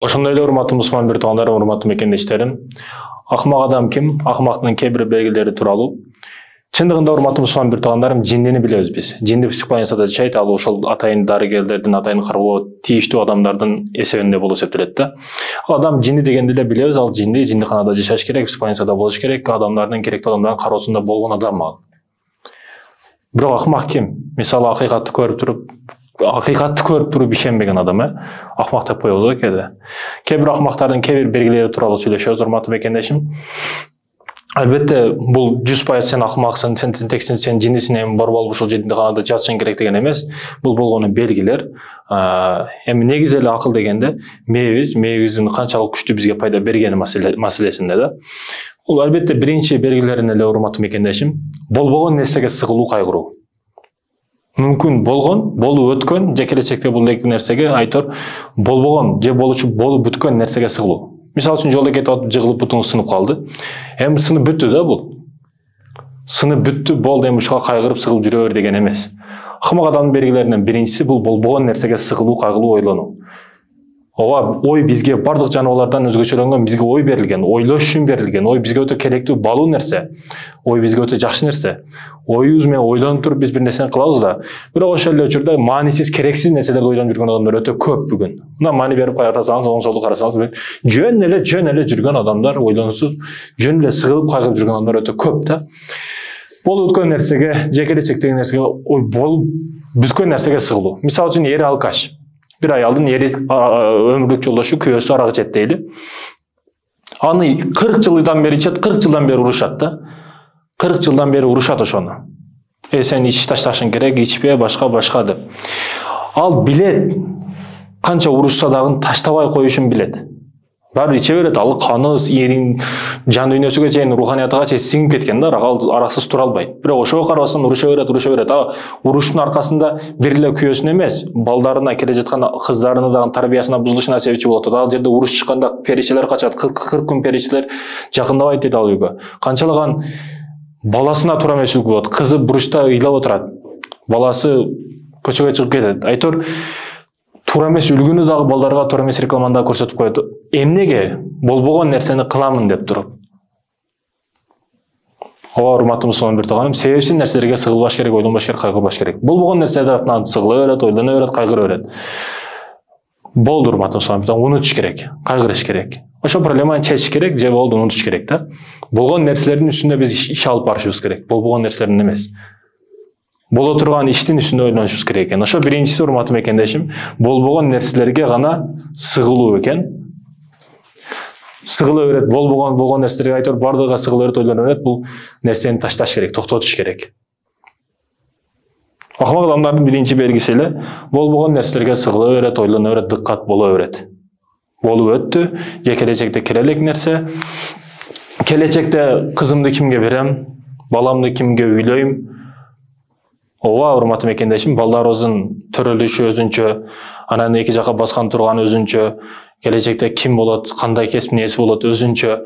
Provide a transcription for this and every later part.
Ошондой эле урматтуу мусулман бир туугандарым, урматтуу мекендештерим. Акмак адам ким? Акмактын кээ бир белгилери тууралуу. Чындыгында урматтуу мусулман бир туугандарым, жиндини билебиз биз. Жинди психбольницада жашайт, ал ошол атайын дарыгерлердин, атайын кароого тийиштүү адамдардын эсебинде болуп эсептелет да. Адам жинди дегенди эле билебиз, ал жиндиканада жашаш керек, психбольницада болуш керек, адамдардын керектүү адамдардын кароосунда болгон адам ал. Бирок акмак ким? Мисалы акыйкатты көрүп туруп ишенбеген адам, акмак деп коебуз кээде. Кээ бир акмактардын кээ бир белгилери тууралуу сүйлөшөбүз, урматтуу мекендешим. Албетте, бул 100% сен акмаксың, сен тентексиң, сен жиндисиң, эми борбол ушул жиндиканада жатышың керек деген эмес. Бул болгону белгилер. Эми негизи эле акыл дегенде мээбиздин канчалык күчтүү бизге пайда бергени маселесинде да. Бул албетте биринчи белгилерин эле урматтуу мекендешим, болбогон нерсеге сыгылуу, кайгыруу. Мүмкүн болуп өткөн, же келечекте бул эки нерсеге айтор болбогон же болуп бүткөн нерсеге сыгылуу. Мисалы үчүн жолдо кетип атып жыгылып бутуңуз сынып калды. Эми сынып бүттү да бул. Сынып бүттү, болду, эми ушуга кайгырып сыгылып жүрө бер деген эмес. Акмак адамдын белгилеринен биринчиси бул болбогон нерсеге сыгылуу, кайгылуу, ойлонуу. Ооба, ой бизге бардык жаныбарлардан өзгөчөлөнгөн, бизге ой берилген, ойлош үчүн берилген, ой бизге өтө керектүү, балуу нерсе. Ой бизге өтө жакшы нерсе. Оюбуз менен ойлонуп туруп биз бир нерсени кылабыз да. Бирок ошол эле учурда маанисиз, керексиз нерселерди ойлонуп жүргөн адамдар өтө көп бүгүн. Мына маани берип карасаңыз, оң солду карасаңыз, жөн эле жүргөн адамдар, ойлонусуз, жөн эле сыгылып кайгырып жүргөн адамдар өтө көп да. Болуп өткөн нерсеге, же келечектеги нерсеге, болуп бүткөн нерсеге сыгылуу. Мисалы үчүн эри алкаш. Bir ayaldın ömürlük yoldaşı köyösü arak içet deydi. Anı 40 yıldan beri içet, 40 yıldan beri uruşat da. 40 yıldan beri uruşat oşonu. Sen iç taştaşın gerek, içpeye başka dep. Al bilet, kança uruşsa dağın taştabay koyuşun bilet. Bari içe beret, al kanı, erin, can dünyasıga çeyin, ruhaniyataga çeyin singip ketken da, araksız turalbay. Bирок ошого карабастан уруша берет. Уруштун аркасында бир эле күйөөсүн эмес, балдарына келе жаткан кыздарына дагы тарбиясына бузулушуна себепчи болот. Ал жерде уруш чыкканда перишелер качат, 40 күн перишелер жакындабайт дейт ал үйгө. Канчалаган баласына туура эмес үлгү болот. Кызы буручта ыйлап отурат. Баласы көчөгө чыгып кетет. Айтор туура эмес үлгүнү дагы балдарга туура эмес рекламада көрсөтүп коет. Эмнеге болбогон нерсени кыламын деп туруп. Ооба, урматтуу мусулман бир тууганым, себепсиз нерселерге сыгылбаш керек, ойлонбаш керек, кайгырбаш керек. Болбогон нерселерди артынан сыгыла берет, ойлоно берет, кайгыра берет. Болду, урматтуу мусулман бир тууганым, унутуш керек, кайгырыш керек. Ошол проблеманы чечиш керек, же болду, унутуш керек да. Болгон нерселердин үстүндө биз иш алып барышыбыз керек, болбогон нерселердин эмес. Боло турган иштин үстүндө ойлонушубуз керек экен. Ошо биринчиси, урматтуу мекендешим, болбогон нерселерге гана сыгылуу экен. Сыгыла берет, болгон нерселерге айтор бардыгы сыгыла берет, ойлоно берет, бул нерсени ташташ керек, токтотуш керек. Акмак адамдардын биринчи белгиси эле болбогон нерселерге сыгыла берет, ойлоно берет, дыккат боло берет. Болуп өттү, же келечекте келе элек нерсе. Келечекте кызымды кимге берем, баламды кимге үйлөйм. Ооба, урматтуу мекендешим, балдарыбыздын төрөлүшү өзүнчө, анан эки жака баскан турганы өзүнчө, келечекте ким болот, кандай кесиптин ээси болот өзүнчө,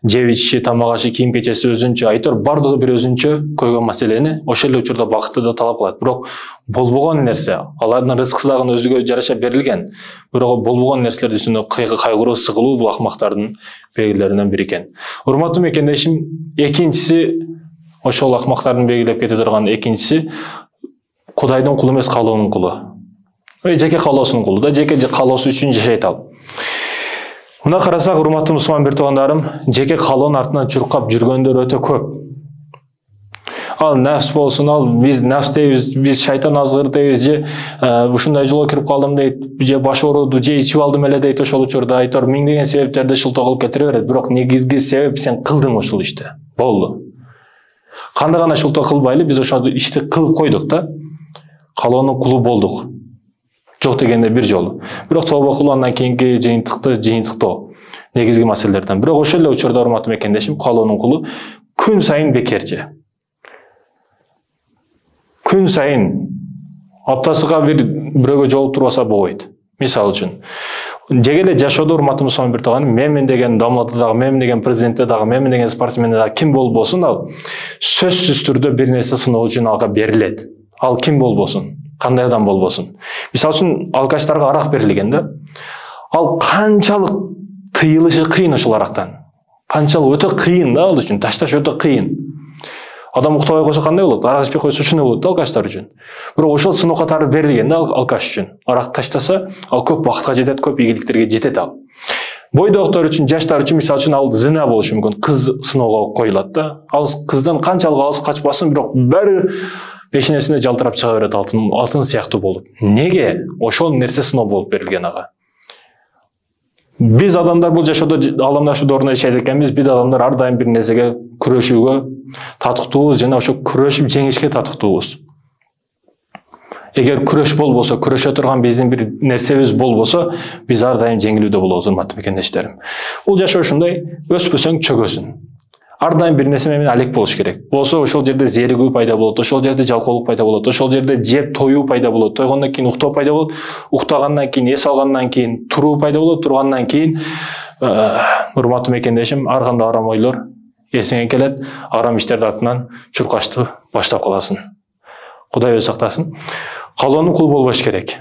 жеп ичиши, тамак ашы, кийим кечеси өзүнчө, айтор бардыгы бир өзүнчө койгон маселени ошол эле учурда бакытты да талап кылат. Бирок болбогон нерсе, алардын рызкысы дагы өзүгө жараша берилген. Бирок болбогон нерселердин үстүндө кайгыруу, сыгылуу бул акмактардын белгилеринен бири экен. Урматтуу мекендешим, экинчиси, ошол акмактардын белгилеп кете турган экинчиси, Кудайдын кулу эмес, каалоонун кулу. Жеке каалоосунун кулу да, жеке каалоосу үчүн жашайт ал. Мына карасак, урматтуу мусулман бир туугандарым, жеке каалоонун артынан чуркап жүргөндөр өтө көп. Ал нафс болсун, ал биз нафс дейбиз, биз шайтан азгыр дейбиз, же ушундай жолго кирип калдым дейт, же баш ооруду, же ичип алдым эле дейт, ошол учурда айтор миңдеген себептерди шылтоо кылып кетире берет. Бирок негизги себеп сен кылдың ошол ишти. Болду. Кандай гана шылтоо кылбайлы, биз ошол ишти кылып койдук да. Каалоонун кулу болдук. Жок дегенде бир жолу. Бирок тобо кылуу андан кийинки жыйынтыктоо негизги маселелерден. Бирок ошол эле учурда, урматтуу мекендешим, каалоонун кулу күн сайын бекерчи. Күн сайын аптасыга бирөөгө жолуп турбаса болбойт. Мисалы үчүн, Жеге эле жашоодо урматтуу мусулман бир тууганым, менин деген домлатта дагы, менин деген президентте дагы, менин деген спортсменде дагы ким болбосун, ал сөзсүз түрдө бир нерсе сыноо үчүн алга берилет. Ал ким болбосун, кандай адам болбосун. Мисалы үчүн алкаштарга арак берилген да. Ал канчалык тыйылышы кыйын ошол арактан. Канчалык өтө кыйын да ал үчүн, ташташ өтө кыйын. Адам уктабай койсо кандай болот? Арак ичпей койсо ушундай болот да алкаштар үчүн. Бирок ошол сыноо катары берилген да алкаш үчүн. Арак таштаса, ал көп бакытка жетет, көп ийгиликтерге жетет ал. Бойдоктор үчүн, жаштар үчүн мисалы үчүн ал зина болушу мүмкүн. Кыз сыноого коюлат да. Ал кыздан канчалык алыс качпасын, бирок баары пешенесинде жалтырап чыга берет алтын сыяктуу болуп. Неге? Ошол нерсе сыноо болуп берилген ага. Биз адамдар бул жашоодо аламдашуу доорунда жашайт экенбиз. Биз адамдар ар дайым бир нерсеге күрөшүүгө татыктуубуз жана ошо күрөшүп жеңишке татыктуубуз. Эгер күрөш болбосо, күрөшө турган биздин бир нерсебиз болбосо, биз ар дайым жеңилүүдө болобуз, урматтуу мекендештерим. Бул жашоо ушундай, өспөсөң чөгөсүң. Ар дайым бир нерсе менен алек болуш керек. Болсо ошол жерде зеригүү пайда болот, ошол жерде жалкоолук пайда болот, ошол жерде жеп тоюу пайда болот, тойгондон кийин уктоо пайда болот, уктагандан кийин эс алгандан кийин туруу пайда болот, тургандан кийин урматтуу мекендешим, ар кандай арам ойлор эсиңе келет, арам иштердин артынан чуркашты баштап каласың. Кудай өзү сактасын. Калоонун кулу болбош керек.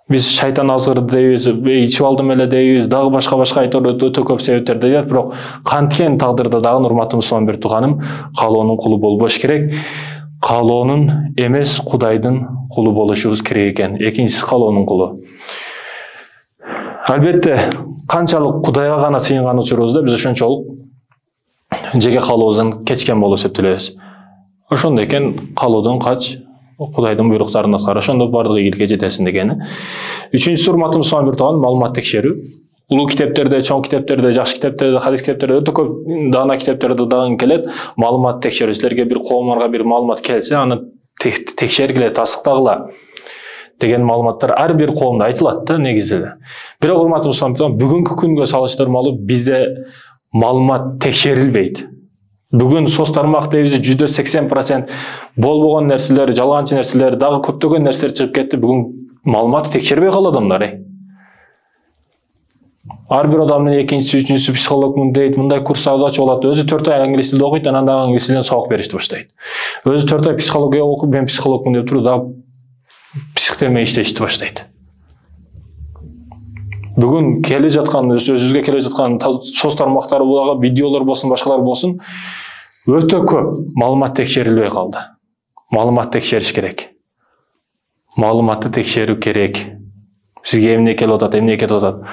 Биз шайтан азгырды дейбиз, ичип алдым эле дейбиз, дагы башка айтор өтө көп себептер дейт, бирок канткен тагдырда дагы урматтуу мусулман бир тууганым, калоонун кулу болбош керек. Калоонун эмес, Кудайдын кулу болушубуз керек экен. Экинчиси калоонун кулу. Албетте, канчалык Кудайга гана сыйынган учурубузда биз ошончолук жеке калообуздан кечкен болуп эсептелебиз. Ошондой экен, калоодон кач, Кудайдын буйруктарын аткар, ошондо бардык ийгиликке жетесиң дегени. Үчүнчүсү, урматтуу мусулман бир тууган, маалымат текшерүү. Улуу китептерде, чоң китептерде, жакшы китептерде, хадис китептерде өтө көп даана китептерде дагы келет. Маалымат текшерүү. Силерге бир коомдарга бир маалымат келсе, аны текшергиле, тастыктагыла деген маалыматтар ар бир коомдо айтылат да негизи эле. Бирок урматтуу мусулман бир тууган, бүгүнкү күнгө салыштырмалуу бизде маалымат текшерилбейт. Бүгүн соц тармак дейбиз, 80% болбогон нерселер, жалганчы нерселер, дагы көптөгөн нерселер чыгып кетти. Бүгүн маалыматты текшербей калат адамдар. Ар бир адамдын экинчиси, үчүнчүсү психологмун дейт, мындай курс ачып алат. Өзү 4 ай англис тилде окуйт, анан дагы англис тилден сабак беришти баштайт. Өзү 4 ай психология окуп, мен психологмун деп туруп, дагы психтер менен иштешти баштайт. Бүгүн келе жаткан, өзүбүзгө келе жаткан соц тармактары булагы, видеолор болсун, башкалар болсун, өтө көп маалымат текшерилбей калды. Маалымат текшериш керек. Маалыматты текшерүү керек. Сизге эмне келип атат, эмне кетип атат.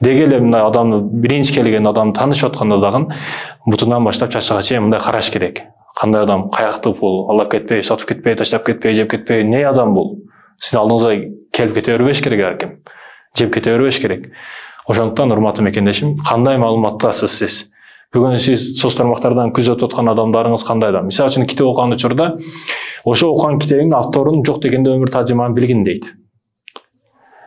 Деги эле мындай адамды, биринчи келген адамды таанышып атканда дагы бутунан баштап чачыга чейин мындай караш керек. Кандай адам, каякты бул, алып кетпей, сатып кетпей, таштап кетпей, жеп кетпей, эмне адам бул? Сиздин алдыңызга келип кете бербеш керек ар ким. Жеп кете бербеш керек. Ошондуктан урматтуу мекендешим, кандай маалыматтасыз сиз? Бүгүн сиз соц тармактардан күзөтүп аткан адамдарыңыз кандай адам? Мисалы үчүн китеп окуган учурда, ошо окуган китебиңдин авторун жок дегенде өмүр тажрыйбаны билгин дейт.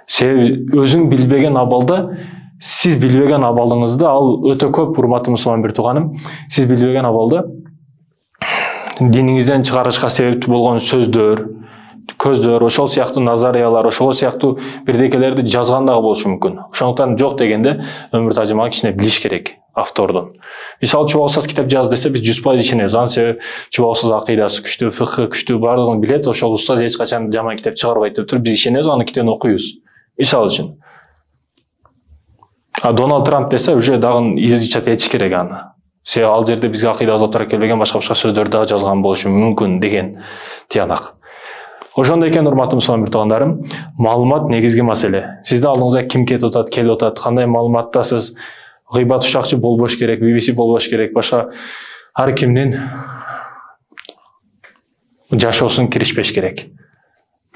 Себеби өзүң билбеген абалда, сиз билбеген абалыңызды, ал өтө көп урматтуу мусулман бир тууганым, сиз билбеген абалда диниңизден чыгарышка себептүү болгон сөздөр, көздөр, ошол сыяктуу назариялар, ошол сыяктуу бирдекелерди жазган дагы болушу мүмкүн. Ошондуктан жок дегенде өмүр тажрыйбаны кичине билиш керек автордун. Мисалы Чубак китеп жаз десе, биз 100% ишенебиз. Анын себеби Чубак акыйдасы күчтүү, фикхи күчтүү, баардыгын билет. Ошол устаз эч качан жаман китеп чыгарбайт деп туруп биз ишенебиз, анын китебин окуйбуз. Мисалы үчүн. Дональд Трамп десе, уже дагы изучать этиш керек аны. Себеби ал жерде бизге акыйдабызга туура келбеген башка сөздөрдү дагы жазган болушу мүмкүн деген тыянак. Ошондой экен, урматтуу мусулман бир туугандарым, маалымат негизги маселе. Сиздин алдыңызга ким кетип атат, келип атат, кандай маалыматтасыз? Гыйбат ушакчы болбош керек, BBC болбош керек, башка ар кимдин жашоосун киришпеш керек.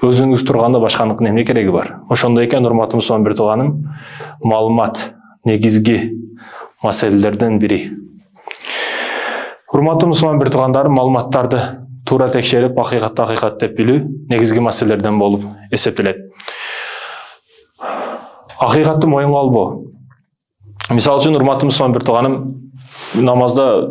Өзүңүз турганда башканыкын эмне кереги бар? Ошондой экен, урматтуу мусулман бир тууганым, маалымат негизги маселелерден бири. Урматтуу мусулман бир туугандарым, маалыматтарды туура текшерип, акыйкатты акыйкат деп билүү негизги маселелерден болуп эсептелет. Акыйкатты моюнга албоо. Мисалы үчүн, урматтуу мусулман бир тууганым, намазда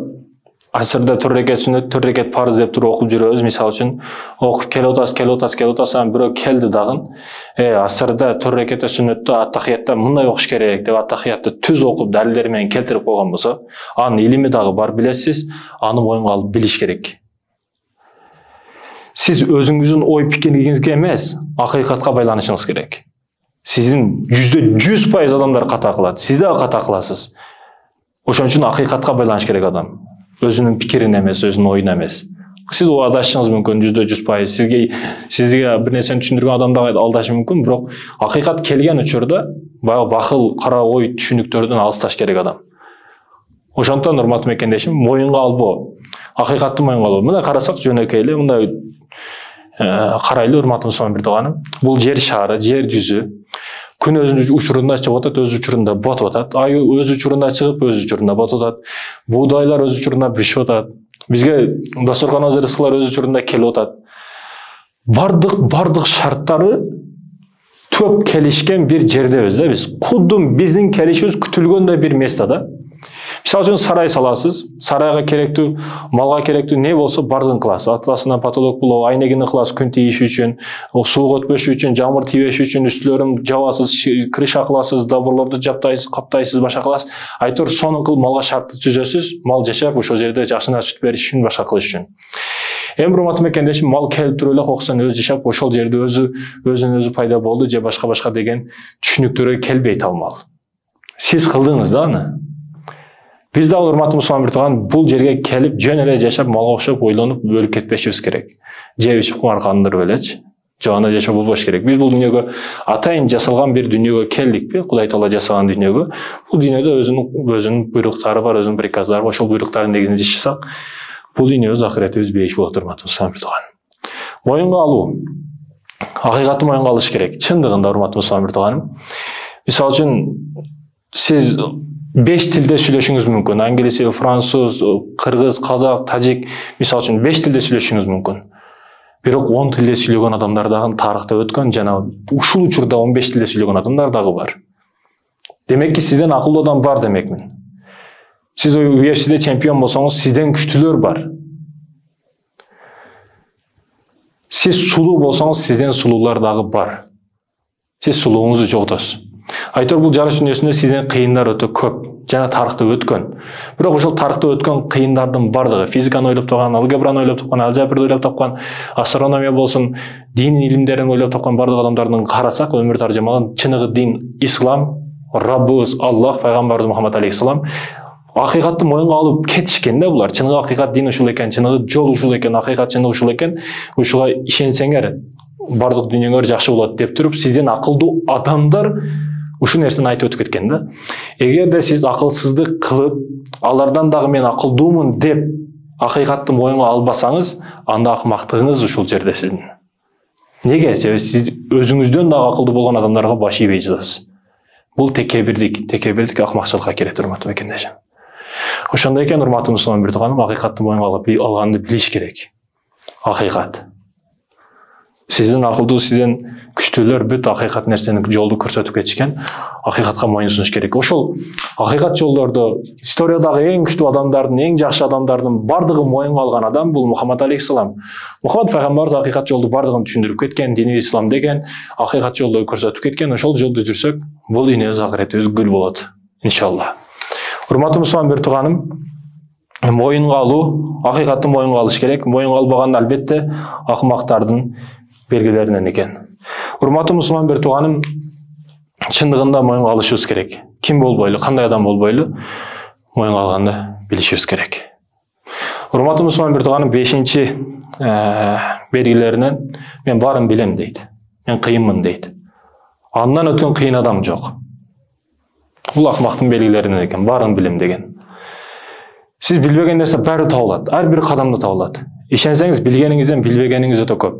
асырда 4 рекет сүннөт, 4 рекет парыз деп туруп окуп жүрөбүз. Мисалы үчүн, окуп келип атасыз, анан бирөө келди дагы, асырда 4 рекетте сүннөттө аттахиятта мындай окуш керек деп аттахиятты түз окуп, далилдери менен келтирип койгон болсо, анын илими дагы бар, билесиз, аны моюнга алып билиш керек. Сиз өзүңүздүн ой пикириңизге эмес, акыйкатка байланышыңыз керек. Сиздин %100% адамдар ката кылат. Сиз да ката кыласыз. Ошон үчүн акыйкатка байланыш керек адам. Өзүнүн пикирин эмес, өзүнүн оюн эмес. Сиз адашышыңыз мүмкүн %100%. Сизге бир нерсени түшүндүргөн адам да алдашы мүмкүн, бирок акыйкат келген учурда баягы бакыл, кара ой түшүнүктөрдөн алысташ керек адам. Ошондон урматтуу мекендешим, моюнга албоо. Акыйкатты моюнга албоо. Мына карасак жөнөкөй эле мындай карайлы урматтуу мусулман бирдиганым. Бул жер шары, жер жүзү. Күн өз учурунда чыгып атат, өз учурунда батып атат. Ай өз учурунда чыгып, өз учурунда батып атат. Буудайлар өз учурунда бишип атат. Бизге дасторкон рызыклар өз учурунда келип атат. Бардык шарттары төп келишкен бир жердебиз да биз. Кудум биздин келишибиз күтүлгөндөй бир местада. Мисалы үчүн сарай саласыз, сарайга керектүү, малга керектүү не болсо бардыгын кыласыз. Атласынан потолок булоо, айнегини кыласыз күн тийиш үчүн, суук өтпөш үчүн, жамыр тийбеш үчүн үстүлөрүн жабасыз, крыша кыласыз, добурлорду жаптайсыз, каптайсыз, башка кыласыз. Айтор сонун кылып малга шартты түзөсүз, мал жашап ошол жерде жакшына сүт бериш үчүн, башка кылыш үчүн. Эми урматтуу мекендешим, мал келип туруп эле кокусан өз жашап, ошол жерде өзүнүн пайда болду же башка деген түшүнүктөргө келбейт ал мал. Сиз кылдыңыз да аны. Биз да урматтуу мусулман биртиган бул жерге келип жөн эле жашап, малга окшоп ойлонуп өлүп кетпешибиз керек. Жеп ичип кумар кандырып элечи. Жана жашап болбош керек. Биз бул дүйнөгө атайын жасалган бир дүйнөгө келдикпи? Кудай Таала жасаган дүйнөгө. Бул дүйнөдө өзүнүн буйруктары бар, өзүнүн приказдары бар. Ошол буйруктардын негизинде жашасак, бул дүйнөбүз акыретибиз бейиш болот, урматтуу мусулман биртиган. Моюнга алуу. Акыйкатты моюнга алыш керек. Чындыгында урматтуу мусулман биртиганым. Мисалы үчүн сиз 5 тилде сүйлөшүңүз мүмкүн. Англис, француз, кыргыз, казак, тажик, мисалы үчүн 5 тилде сүйлөшүңүз мүмкүн. Бирок 10 тилде сүйлөгөн адамдар дагы тарыхта өткөн жана ушул учурда 15 тилде сүйлөгөн адамдар дагы бар. Демекки сизден акылдуу адам бар демекмин. Сиз UFC'де чемпион болсоңуз, сизден күчтүүлөр бар. Сиз сулуу болсоңуз, сизден сулуулар дагы бар. Сиз сулууңузду жоготосуз. Айтор бул жарыш дүйнөсүндө сизден кыйындар өтө көп жана тарыхта өткөн. Бирок ошол тарыхта өткөн кыйындардын бардыгы, физиканы ойлоп тапкан, алгебраны ойлоп тапкан, алжебраны ойлоп тапкан, астрономия болсун, дин илимдерин ойлоп тапкан бардык адамдардын карасак, өмүр таржымалын чыныгы дин ислам, Раббыбыз Аллах, пайгамбарыбыз Мухаммад алейхиссалам акыйкатты моюнга алып кетишкен да булар. Чыныгы акыйкат дин ушул экен, чыныгы жол ушул экен, акыйкат чыныгы ушул экен. Ушуга ишенсеңер, бардык дүйнөңөр жакшы болот деп туруп, сизден акылдуу адамдар ушул нерсени айтып өтүп кеткен да. Эгерде сиз акылсыздык кылып, алардан дагы мен акылдуумун деп акыйкатты моюнга албасаңыз, анда акмактыгыңыз ушул жерде сиздин. Неге? Себеби сиз өзүңүздөн дагы акылдуу болгон адамдарга баш ийбей жатасыз. Бул текебирдик акмакчылыкка келет, урматтуу мекендешим. Ошондой экен, урматтуу мусулман биртиганым, акыйкатты моюнга алганды билиш керек. Акыйкат. Сизден акылдуу, сизден күчтүүлөр бүт акыйкат нерсени жолду көрсөтүп кетишкен. Акыйкатка моюн сунуш керек. Ошол акыйкат жолдорду историядагы эң күчтүү адамдардын, эң жакшы адамдардын бардыгы моюнга алган адам бул Мухаммад алейхиссалам. Мухаммад пайгамбарыбыз акыйкат жолду бардыгын түшүндүрүп кеткен, дини ислам деген акыйкат жолду көрсөтүп кеткен. Ошол жолду жүрсөк, бул дүйнөбүз акыретибиз гүл болот, иншалла. Урматтуу мусулман биртиганым, моюнга алуу, акыйкатты моюнга алыш керек. Моюнга албаган албетте акмактардын белгилеринен экен. Урматтуу мусулман биртиганым, чындыгында моюнга алышыбыз керек. Ким болбойлу, кандай адам болбойлу, моюнга алганды билишибиз керек. Урматтуу мусулман биртиганым, 5-чи белгилеринен мен баарын билем дейт. Мен кыйынмын дейт. Андан өткөн кыйын адам жок. Бул акмактын белгилеринен экен, баарын билем деген. Сиз билбеген нерсе баары табылат, ар бир кадамда табылат. Ишенсеңиз, билгениңизден билбегениңиз өтө көп.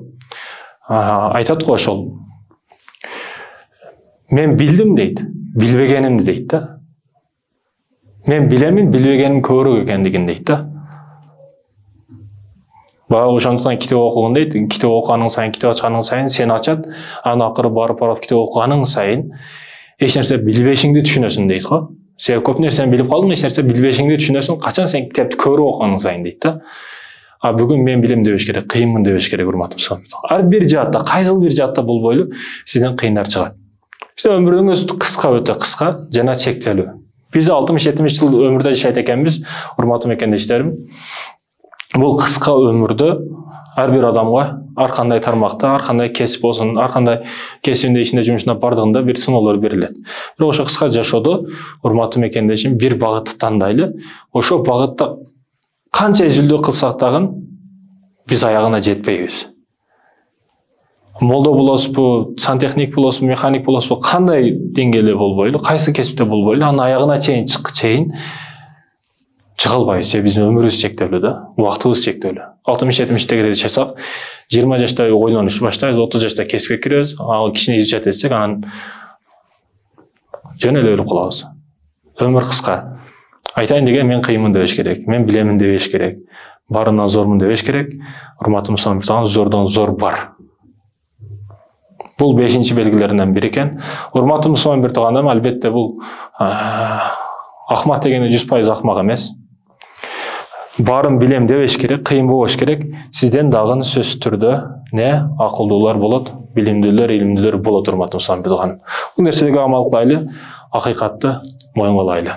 Айтат го ошол. Мен билдим дейт, билбегенимди дейт да. Мен билемин, билбегеним көбүрөөк экендигин дейт да. Бага ошондуктан китеп окугун дейт. Китеп окуганың сайын, китеп ачканың сайын сени ачат. Аны акыры барып китеп окуганың сайын эч нерсе билбешиңди түшүнөсүң дейт го. Сен көп нерсени билип калдың, эч нерсе билбешиңди түшүнөсүң, качан сен китепти көбүрөөк окуганың сайын дейт да. Бүгүн мен билем дебеш керек, кыйынмын дебеш керек, урматтуу мусулман. Ар бир жаатта, кайсыл бир жаатта болбойлу, сизден кыйындар чыгат. Өмүрүңүз кыска, өтө кыска жана чектелүү. Биз 60-70 жыл өмүрдө жашайт экенбиз, урматтуу мекендештерим. Бул кыска өмүрдө ар бир адамга ар кандай тармакта, ар кандай кесип болсун, ар кандай кесибинде ишинде жумушуна бардыгында бир сыноолор берилет. Бирок ошо кыска жашоодо, урматтуу мекендешим, бир багытты тандайлы. Ошо багытта канча изилдөө кылсак дагы биз аягына жетпейбиз. Молдо болосузбу, сантехник болосузбу, механик болосузбу, кандай деңгээлде болбойлу, кайсы кесипте болбойлу, анын аягына чейин чыга албайбыз. Биздин өмүрүбүз чектелүү да, убактыбыз чектелүү. 60-70-тегидей жашасак, 20 жашта ойлонуш баштайбыз, 30 жашта кесипке киребиз, ал кишини изучать этсек, анан жөн эле өлүп калабыз. Өмүр кыска. Айтайын деген мен кыйынмын дебеш керек, мен билемин дебеш керек, барынан зормун дебеш керек. Урматтуу мусулман, зордон зор бар. Бул 5-чи белгилеринен бири экен. Урматтуу мусулман бир туугандарым, албетте бул акмак дегени 100% акмак эмес. Барын билем дебеш керек, кыйын болбош керек. Сизден дагы сөзсүз түрдө акылдуулар болот, илимдүүлөр болот, урматтуу мусулман бир тууганым. Бул нерседеги амал кылайлы, акыйкатты моюнга алайлы.